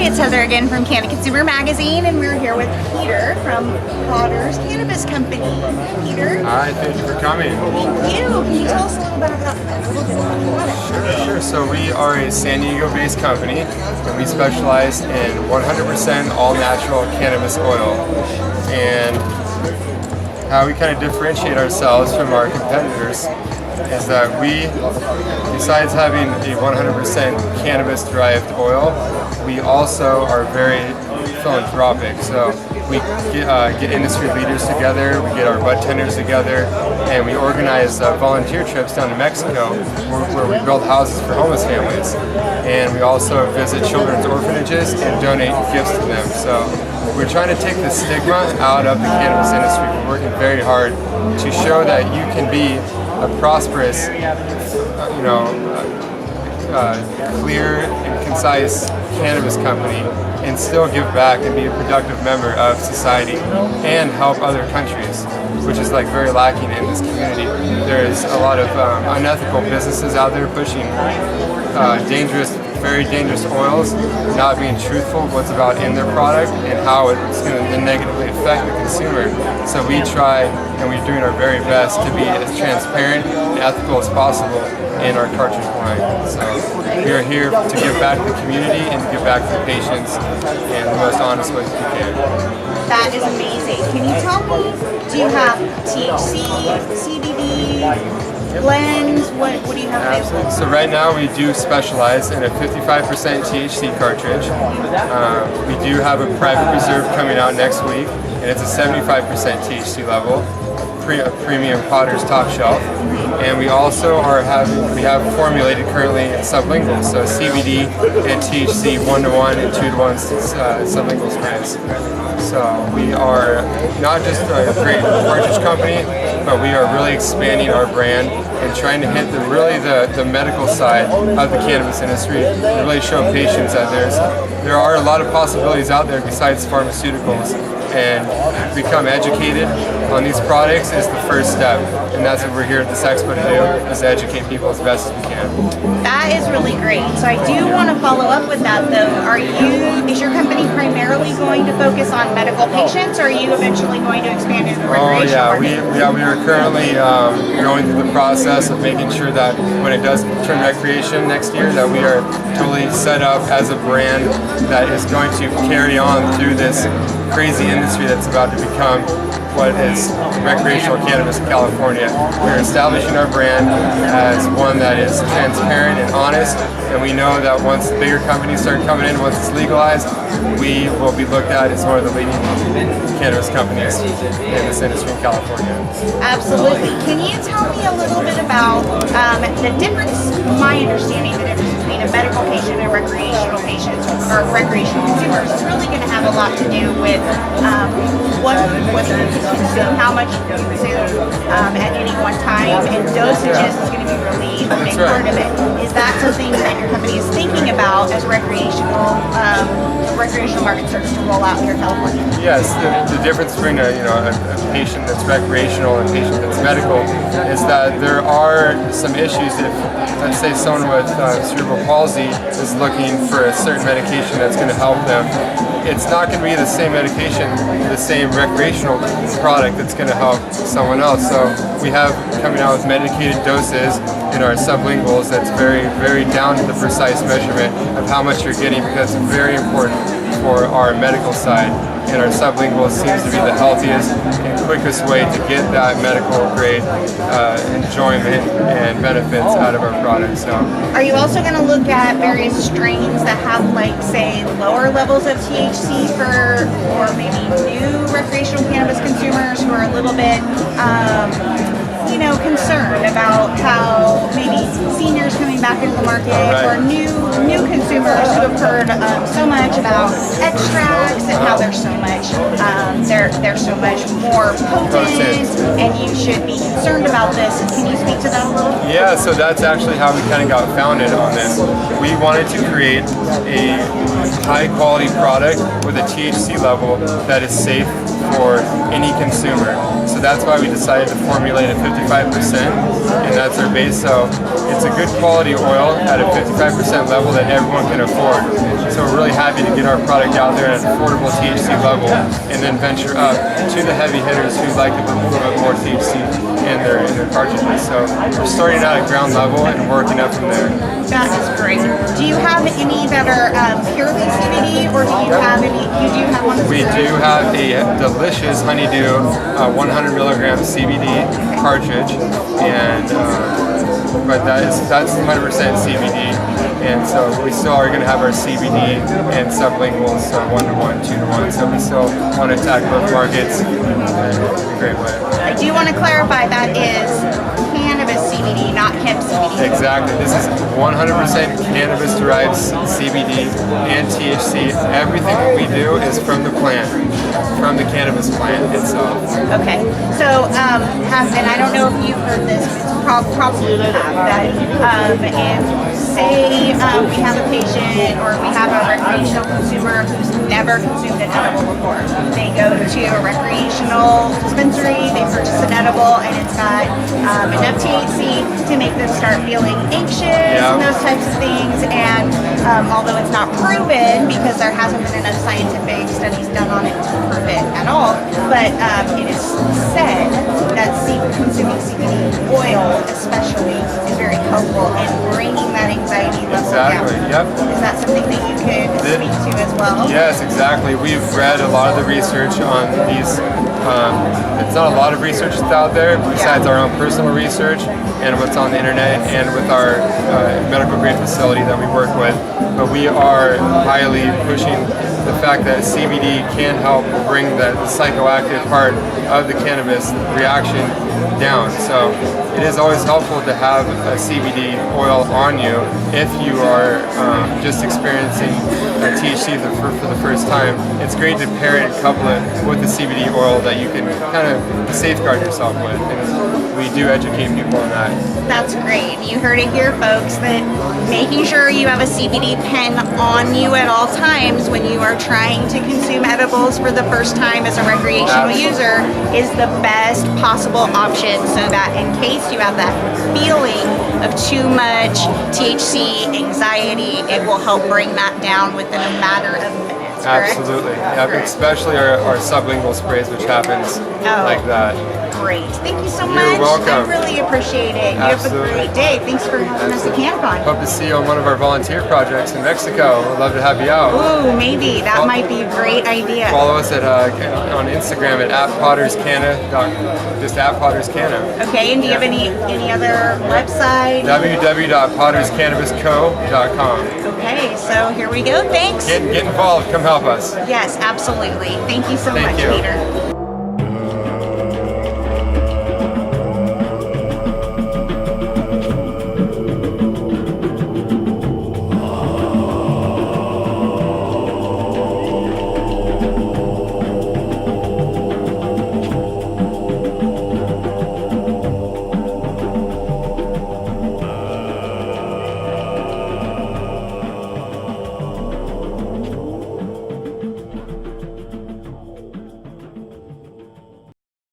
it's Heather again from Cannabis Consumer Magazine, and we're here with Peter from Potter's Cannabis Company. Peter. Hi, thank you for coming. Thank you. Can you tell us a little bit about Potter's? Sure. So we are a San Diego-based company, and we specialize in 100% all-natural cannabis oil. And how we kind of differentiate ourselves from our competitors is that we, besides having a 100% cannabis-derived oil, we also are very philanthropic. So we get industry leaders together, we get our bud tenders together, and we organize volunteer trips down to Mexico where we build houses for homeless families. And we also visit children's orphanages and donate gifts to them. So we're trying to take the stigma out of the cannabis industry. We're working very hard to show that you can be a prosperous, clear and concise cannabis company and still give back and be a productive member of society and help other countries, which is like very lacking in this community. There's a lot of unethical businesses out there pushing very dangerous oils, not being truthful with what's about in their product and how it's going to negatively affect the consumer. So we try, and we're doing our very best to be as transparent and ethical as possible in our cartridge line. So we are here to give back to the community and to give back to the patients in the most honest way we can. That is amazing. Can you tell me, do you have THC, CBD, blends? What do you have available? So right now we do specialize in a 55% THC cartridge. We do have a private reserve coming out next week, and it's a 75% THC level, premium Potter's top shelf. And we also we have formulated currently sublingual, so CBD and THC 1-to-1 and 2-to-1 sublingual sprays. So we are not just a great cartridge company, but we are really expanding our brand and trying to hit the medical side of the cannabis industry and really show patients that there are a lot of possibilities out there besides pharmaceuticals, and become educated on these products is the first step, and that's what we're here at this expo to do, is to educate people as best as we can. That is really great. So I do want to follow up with that though. Is your company primarily going to focus on medical patients, or are you eventually going to expand into the recreational market? We are currently going through the process of making sure that when it does turn recreation next year, that we are totally set up as a brand that is going to carry on through this crazy industry that's about to become what is recreational cannabis in California. We're establishing our brand as one that is transparent and honest, and we know that once the bigger companies start coming in, once it's legalized, we will be looked at as one of the leading cannabis companies in this industry in California. Absolutely. Can you tell me a little bit about the difference, my understanding, the difference between a medical patient and recreational patients or recreational consumers is really going to have a lot to do with what you consume, how much you consume at any one time, and dosages is going to be really a big part of it. Is that something that your company is thinking about as recreational market starts to roll out here in California? Yes, the difference between a patient that's recreational and a patient that's medical is that there are some issues if, let's say, someone with cerebral palsy is looking for a certain medication that's going to help them. It's not going to be the same medication, the same recreational product that's going to help someone else. So we have coming out with medicated doses in our sublinguals that's very, very down to the precise measurement of how much you're getting, because it's very important for our medical side. And our sublingual seems to be the healthiest and quickest way to get that medical grade enjoyment and benefits out of our products. So, are you also going to look at various strains that have, like, say, lower levels of THC for maybe new recreational cannabis consumers who are a little bit concerned about how maybe seniors coming back into the market, or new consumers who have heard so much about extracts and how they're so much more potent, and you should be concerned about this. Can you speak to that a little? Yeah, so that's actually how we kind of got founded on this. We wanted to create a high quality product with a THC level that is safe for any consumer. So that's why we decided to formulate at 55%, and that's our base. So it's a good quality oil at a 55% level that everyone can afford. So we're really happy to get our product out there at an affordable THC level, and then venture up to the heavy hitters who like a little bit more THC in their cartridges. So we're starting out at ground level and working up from there. That is great. Do you have any that are purely CBD, or do you have any? You do have one. We do have a delicious honeydew 100 milligram CBD cartridge, and but that's 100% CBD. And so we still are going to have our CBD and sublinguals 1-to-1, 2-to-1. So we still want to attack both markets in a great way. I do want to clarify that is cannabis CBD, not hemp CBD. Exactly. This is 100% cannabis-derived CBD and THC. Everything that we do is from the plant, from the cannabis plant itself. Okay. So, and I don't know if you've heard this, probably you have, that if say we have a patient or we have a recreational consumer who's never consumed an edible before. They go to a recreational dispensary, they purchase an edible, and it's got enough THC to make them start feeling anxious and those types of things. And although it's not proven, because there hasn't been enough scientific studies done on it to prove it at all, but it is said that consuming CBD oil especially is very helpful in bringing that anxiety level down. Yep. Is that something that you could speak to as well? Yes, exactly. We've read a lot of the research on these. It's not a lot of research that's out there besides our own personal research and what's on the internet and with our medical grade facility that we work with. But we are highly pushing the fact that CBD can help bring the psychoactive part of the cannabis reaction down. So it is always helpful to have a CBD oil on you if you are just experiencing THC for the first time. It's great to pair it and couple it with the CBD oil that you can kind of safeguard yourself with. And we do educate people on that. That's great. You heard it here, folks, that making sure you have a CBD pen on you at all times when you are trying to consume edibles for the first time as a recreational user is the best possible option, so that in case you have that feeling of too much THC anxiety, it will help bring that down within a matter of minutes. Correct? Absolutely. Yep. Especially our sublingual sprays, which happens like that. Great. Thank you so much. You're welcome. I really appreciate it. Absolutely. You have a great day. Thanks for having us at CanCon. Hope to see you on one of our volunteer projects in Mexico. We'd love to have you out. Ooh, maybe. That might be a great idea. Follow us on Instagram at @PottersCanna. Just @PottersCanna. Okay, and do you have any other website? www.potterscannabisco.com. Okay, so here we go. Thanks. Get involved. Come help us. Yes, absolutely. Thank you so Thank much, you. Peter.